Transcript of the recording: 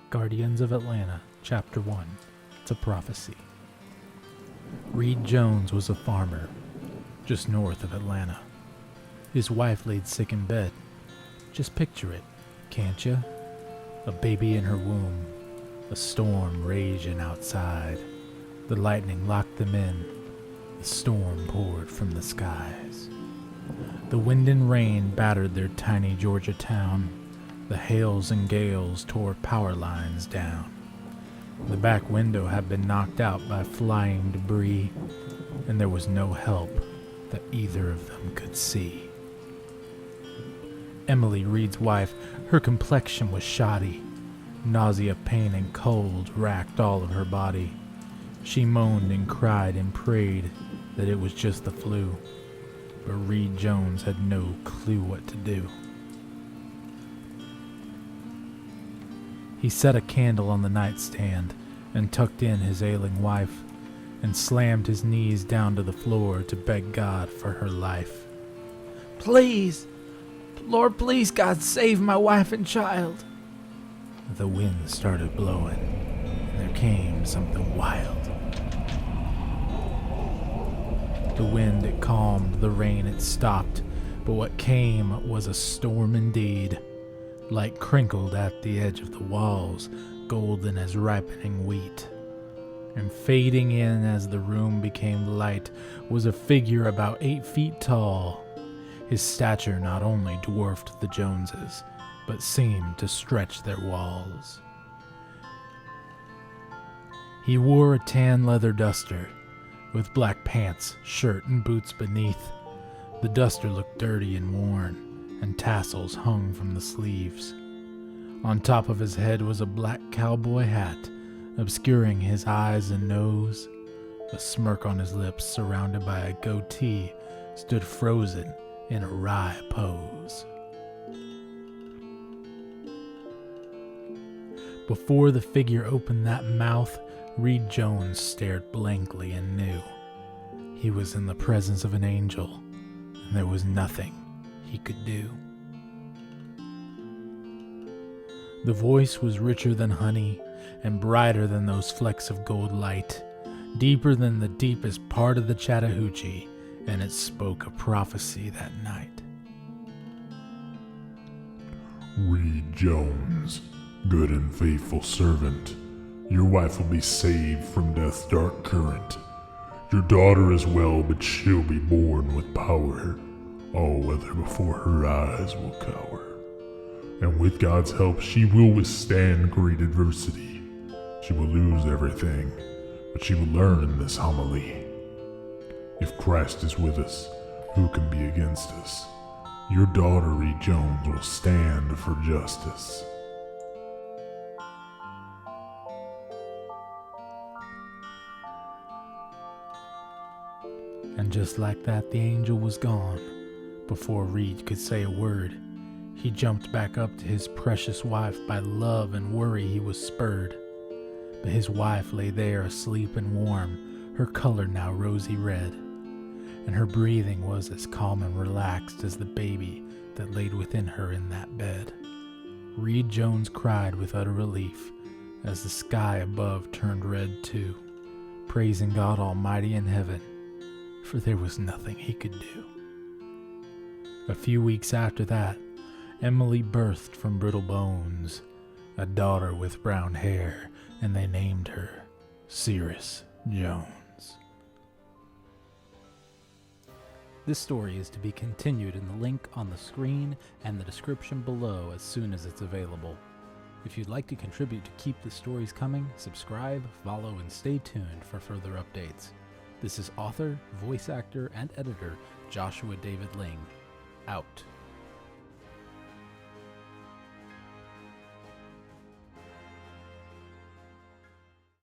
Guardians of Atlanta, Chapter 1. It's a Prophecy. Reed Jones was a farmer, just north of Atlanta. His wife laid sick in bed. Just picture it, can't you? A baby in her womb, a storm raging outside. The lightning locked them in. The storm poured from the skies. The wind and rain battered their tiny Georgia town. The hails and gales tore power lines down. The back window had been knocked out by flying debris, and there was no help that either of them could see. Emily, Reed's wife, her complexion was shoddy. Nausea, pain, and cold racked all of her body. She moaned and cried and prayed that it was just the flu, but Reed Jones had no clue what to do. He set a candle on the nightstand and tucked in his ailing wife and slammed his knees down to the floor to beg God for her life. "Please, Lord, please, God, save my wife and child." The wind started blowing, and there came something wild. The wind, it calmed, the rain, it stopped, but what came was a storm indeed. Light crinkled at the edge of the walls, golden as ripening wheat. And fading in as the room became light was a figure about 8 feet tall. His stature not only dwarfed the Joneses, but seemed to stretch their walls. He wore a tan leather duster, with black pants, shirt, and boots beneath. The duster looked dirty and worn, and tassels hung from the sleeves. On top of his head was a black cowboy hat, obscuring his eyes and nose. A smirk on his lips, surrounded by a goatee, stood frozen in a wry pose. Before the figure opened that mouth, Reed Jones stared blankly and knew he was in the presence of an angel, and there was nothing he could do. The voice was richer than honey and brighter than those flecks of gold light, deeper than the deepest part of the Chattahoochee, and it spoke a prophecy that night. "Reed Jones, good and faithful servant, your wife will be saved from death's dark current. Your daughter as well, but she'll be born with power. All weather before her eyes will cower. And with God's help, she will withstand great adversity. She will lose everything, but she will learn this homily. If Christ is with us, who can be against us? Your daughter, Reed Jones, will stand for justice." And just like that, the angel was gone. Before Reed could say a word, he jumped back up to his precious wife. By love and worry he was spurred. But his wife lay there asleep and warm, her color now rosy red, and her breathing was as calm and relaxed as the baby that laid within her in that bed. Reed Jones cried with utter relief as the sky above turned red too, praising God Almighty in heaven, for there was nothing he could do. A few weeks after that, Emily birthed from brittle bones a daughter with brown hair, and they named her Cirrus Jones. This story is to be continued in the link on the screen and the description below as soon as it's available. If you'd like to contribute to keep the stories coming, subscribe, follow, and stay tuned for further updates. This is author, voice actor, and editor Joshua David Ling, out.